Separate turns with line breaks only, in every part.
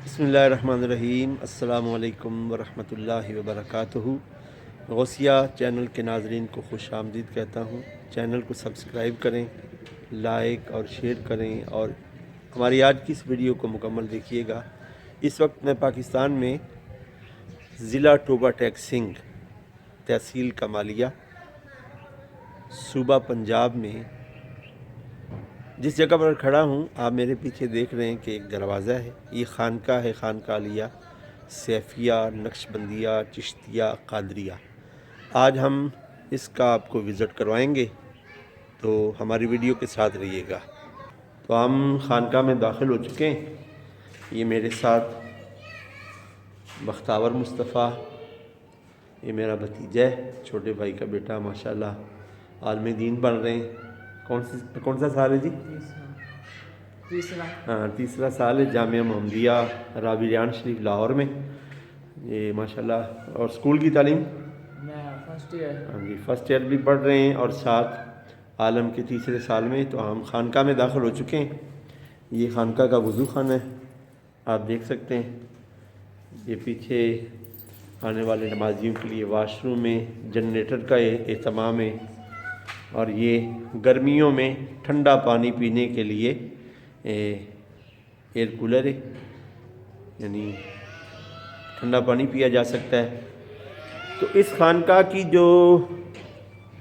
بسم اللہ الرحمن الرحیم۔ السلام علیکم ورحمۃ اللہ وبرکاتہ۔ غوثیہ چینل کے ناظرین کو خوش آمدید کہتا ہوں۔ چینل کو سبسکرائب کریں، لائک اور شیئر کریں اور ہماری آج کی اس ویڈیو کو مکمل دیکھیے گا۔ اس وقت میں پاکستان میں ضلع ٹوبہ ٹیک سنگھ، تحصیل کمالیہ، صوبہ پنجاب میں جس جگہ پر کھڑا ہوں، آپ میرے پیچھے دیکھ رہے ہیں کہ ایک دروازہ ہے۔ یہ خانقاہ ہے، خانقاہ عالیہ سیفیہ نقش بندیہ چشتیہ قادریہ۔ آج ہم اس کا آپ کو وزٹ کروائیں گے، تو ہماری ویڈیو کے ساتھ رہیے گا۔ تو ہم خانقاہ میں داخل ہو چکے ہیں۔ یہ میرے ساتھ بختاور مصطفیٰ، یہ میرا بھتیجا ہے، چھوٹے بھائی کا بیٹا، ماشاءاللہ عالم دین بن رہے ہیں۔ کون سا سال ہے جی؟ تیسرا سال ہے، جامعہ محمدیہ راوی ریان شریف لاہور میں۔ یہ ماشاءاللہ، اور اسکول کی تعلیم فرسٹ ایئر بھی پڑھ رہے ہیں، اور ساتھ عالم کے تیسرے سال میں۔ تو ہم خانقاہ میں داخل ہو چکے ہیں۔ یہ خانقاہ کا وضو خانہ ہے، آپ دیکھ سکتے ہیں۔ یہ پیچھے آنے والے نمازیوں کے لیے واش روم ہے، جنریٹر کا اہتمام ہے، اور یہ گرمیوں میں ٹھنڈا پانی پینے کے لیے ایئر کولر ہے، یعنی ٹھنڈا پانی پیا جا سکتا ہے۔ تو اس خانقاہ کی جو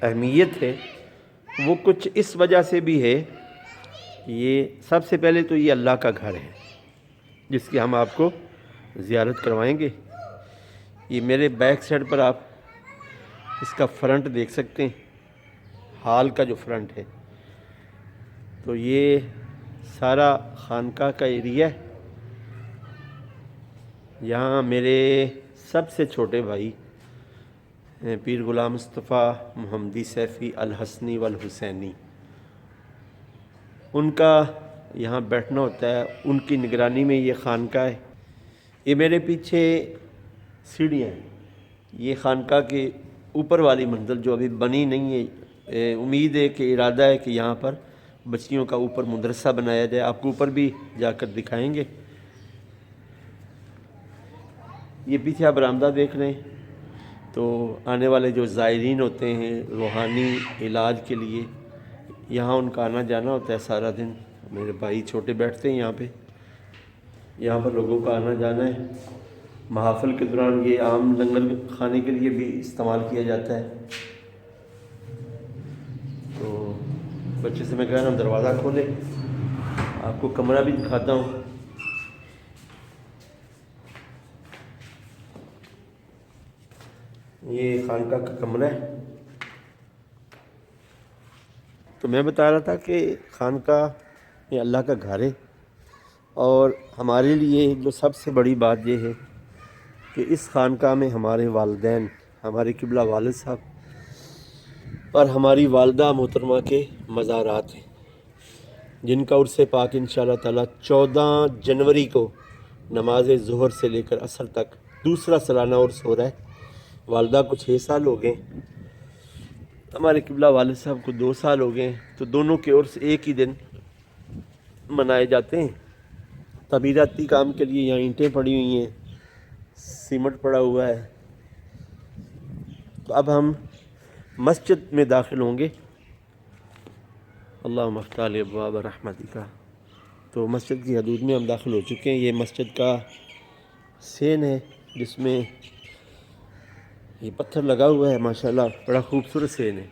اہمیت ہے وہ کچھ اس وجہ سے بھی ہے۔ یہ سب سے پہلے تو یہ اللہ کا گھر ہے، جس کی ہم آپ کو زیارت کروائیں گے۔ یہ میرے بیک سائڈ پر آپ اس کا فرنٹ دیکھ سکتے ہیں، ہال کا جو فرنٹ ہے۔ تو یہ سارا خانقاہ کا ایریا ہے۔ یہاں میرے سب سے چھوٹے بھائی پیر غلام مصطفیٰ محمدی سیفی الحسنی والحسینی، ان کا یہاں بیٹھنا ہوتا ہے، ان کی نگرانی میں یہ خانقاہ ہے۔ یہ میرے پیچھے سیڑھیاں ہیں، یہ خانقاہ کے اوپر والی منزل جو ابھی بنی نہیں ہے۔ امید ہے کہ ارادہ ہے کہ یہاں پر بچیوں کا اوپر مدرسہ بنایا جائے، آپ کو اوپر بھی جا کر دکھائیں گے۔ یہ پیچھے آپ برآمدہ دیکھ رہے ہیں، تو آنے والے جو زائرین ہوتے ہیں روحانی علاج کے لیے، یہاں ان کا آنا جانا ہوتا ہے سارا دن۔ میرے بھائی چھوٹے بیٹھتے ہیں یہاں پر لوگوں کا آنا جانا ہے۔ محافل کے دوران یہ عام لنگر کھانے کے لیے بھی استعمال کیا جاتا ہے۔ تو بچے سے میں کہہ رہا ہوں دروازہ کھولے، آپ کو کمرہ بھی دکھاتا ہوں۔ یہ خانقاہ کا کمرہ ہے۔ تو میں بتا رہا تھا کہ خانقاہ یہ اللہ کا گھر ہے، اور ہمارے لیے جو سب سے بڑی بات یہ ہے کہ اس خانقاہ میں ہمارے والدین، ہمارے قبلہ والد صاحب اور ہماری والدہ محترمہ کے مزارات ہیں، جن کا عرس پاک انشاءاللہ تعالیٰ 14 جنوری کو نماز ظہر سے لے کر عصر تک دوسرا سالانہ عرس ہو رہا ہے۔ والدہ کو 6 سال ہو گئے، ہمارے قبلہ والد صاحب کو 2 سال ہو گئے، تو دونوں کے عرس ایک ہی دن منائے جاتے ہیں۔ تعمیراتی کام کے لیے یہاں اینٹیں پڑی ہوئی ہیں، سیمنٹ پڑا ہوا ہے۔ تو اب ہم مسجد میں داخل ہوں گے۔ اللہم افتح لی ابواب رحمتک۔ تو مسجد کی حدود میں ہم داخل ہو چکے ہیں۔ یہ مسجد کا سین ہے، جس میں یہ پتھر لگا ہوا ہے، ماشاءاللہ بڑا خوبصورت سین ہے۔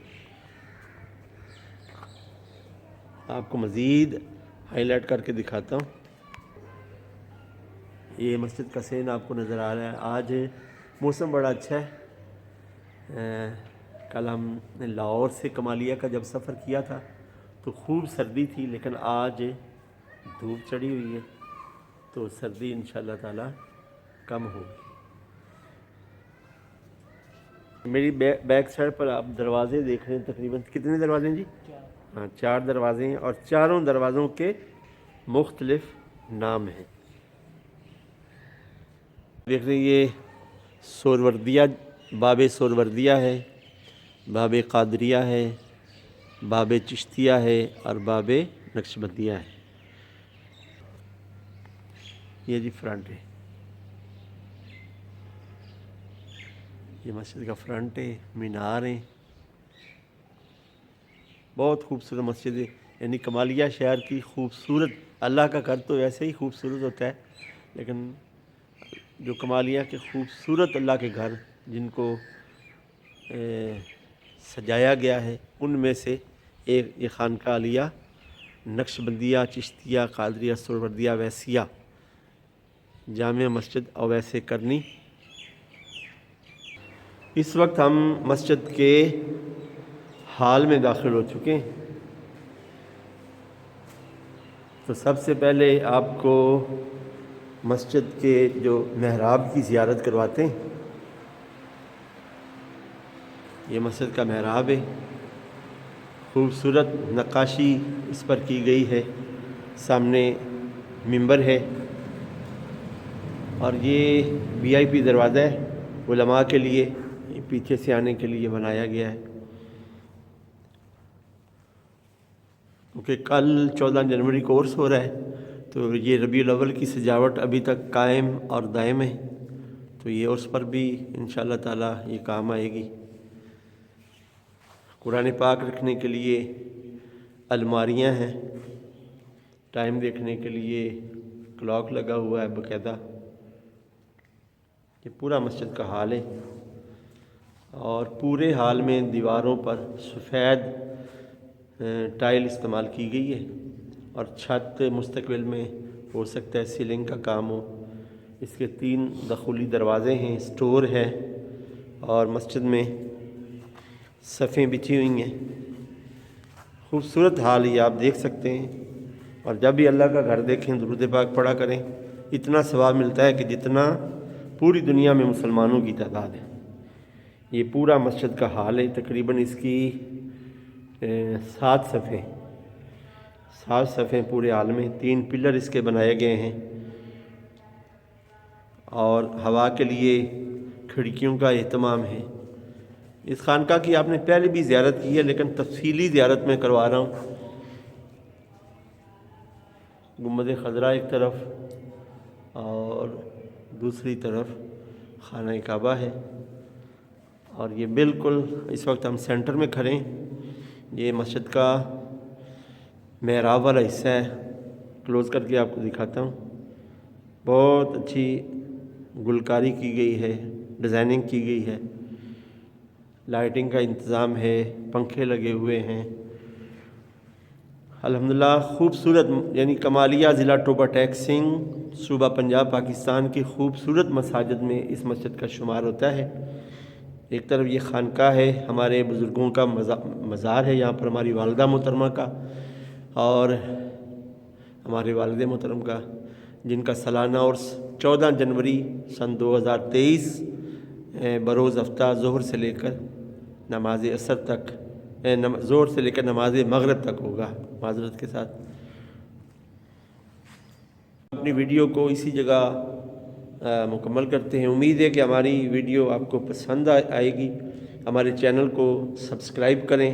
آپ کو مزید ہائی لائٹ کر کے دکھاتا ہوں۔ یہ مسجد کا سین آپ کو نظر آ رہا ہے۔ آج موسم بڑا اچھا ہے۔ کل ہم نے لاہور سے کمالیہ کا جب سفر کیا تھا تو خوب سردی تھی، لیکن آج دھوپ چڑھی ہوئی ہے، تو سردی انشاءاللہ تعالی کم ہوگی۔ میری بیک سائڈ پر آپ دروازے دیکھ رہے ہیں، تقریباً کتنے دروازے ہیں جی؟ 4 دروازے ہیں، اور چاروں دروازوں کے مختلف نام ہیں۔ دیکھ رہے ہیں یہ سوروردیہ، باب سوروردیہ ہے، باب قادریہ ہے، باب چشتیہ ہے، اور باب نقشبندیہ ہے۔ یہ جی فرنٹ ہے، یہ مسجد کا فرنٹ ہے، مینار ہیں، بہت خوبصورت مسجد ہے۔ یعنی کمالیہ شہر کی خوبصورت، اللہ کا گھر تو ویسے ہی خوبصورت ہوتا ہے، لیکن جو کمالیہ کے خوبصورت اللہ کے گھر جن کو سجایا گیا ہے، ان میں سے ایک یہ خانقاہ عالیہ نقش بندیہ چشتیہ قادریہ سہروردیہ ویسیہ جامع مسجد اویس کرنی۔ اس وقت ہم مسجد کے ہال میں داخل ہو چکے ہیں۔ تو سب سے پہلے آپ کو مسجد کے جو محراب کی زیارت کرواتے ہیں۔ یہ مسجد کا محراب ہے، خوبصورت نقاشی اس پر کی گئی ہے، سامنے منبر ہے، اور یہ وی آئی پی دروازہ ہے علماء کے لیے، پیچھے سے آنے کے لیے بنایا گیا ہے، کیونکہ کل 14 جنوری کو عرس ہو رہا ہے، تو یہ ربیع الاول کی سجاوٹ ابھی تک قائم اور دائم ہے، تو یہ عرس پر بھی انشاءاللہ تعالی یہ کام آئے گی۔ قرآن پاک رکھنے کے لیے الماریاں ہیں، ٹائم دیکھنے کے لیے کلاک لگا ہوا ہے باقاعدہ۔ یہ پورا مسجد کا حال ہے، اور پورے حال میں دیواروں پر سفید ٹائل استعمال کی گئی ہے، اور چھت مستقبل میں ہو سکتا ہے سیلنگ کا کام ہو۔ اس کے 3 دخولی دروازے ہیں، سٹور ہے، اور مسجد میں صفیں بچھی ہوئی ہیں۔ خوبصورت حال یہ آپ دیکھ سکتے ہیں، اور جب بھی اللہ کا گھر دیکھیں درود پاک پڑھا کریں، اتنا ثواب ملتا ہے کہ جتنا پوری دنیا میں مسلمانوں کی تعداد ہے۔ یہ پورا مسجد کا حال ہے، تقریباً اس کی 7 صفیں پورے حال میں، 3 پلر اس کے بنائے گئے ہیں، اور ہوا کے لیے کھڑکیوں کا اہتمام ہے۔ اس خانقاہ کی آپ نے پہلے بھی زیارت کی ہے، لیکن تفصیلی زیارت میں کروا رہا ہوں۔ گنبد خضرا ایک طرف اور دوسری طرف خانہ کعبہ ہے، اور یہ بالکل اس وقت ہم سینٹر میں کھڑے ہیں۔ یہ مسجد کا محراب والا حصہ ہے، کلوز کر کے آپ کو دکھاتا ہوں۔ بہت اچھی گلکاری کی گئی ہے، ڈیزائننگ کی گئی ہے، لائٹنگ کا انتظام ہے، پنکھے لگے ہوئے ہیں، الحمدللہ خوبصورت۔ یعنی کمالیہ ضلع ٹوبہ ٹیک سنگھ صوبہ پنجاب پاکستان کی خوبصورت مساجد میں اس مسجد کا شمار ہوتا ہے۔ ایک طرف یہ خانقاہ ہے، ہمارے بزرگوں کا مزار ہے، یہاں پر ہماری والدہ محترمہ کا اور ہمارے والد محترم کا، جن کا سالانہ عرس 14 جنوری سن 2023 بروز ہفتہ ظہر سے لے کر نماز عصر تک، ظہر سے لے کر نماز مغرب تک ہوگا، معذرت کے ساتھ۔ اپنی ویڈیو کو اسی جگہ مکمل کرتے ہیں۔ امید ہے کہ ہماری ویڈیو آپ کو پسند آئے گی۔ ہمارے چینل کو سبسکرائب کریں،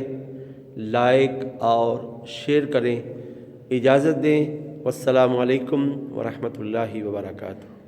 لائک اور شیئر کریں۔ اجازت دیں، والسلام علیکم ورحمۃ اللہ وبرکاتہ۔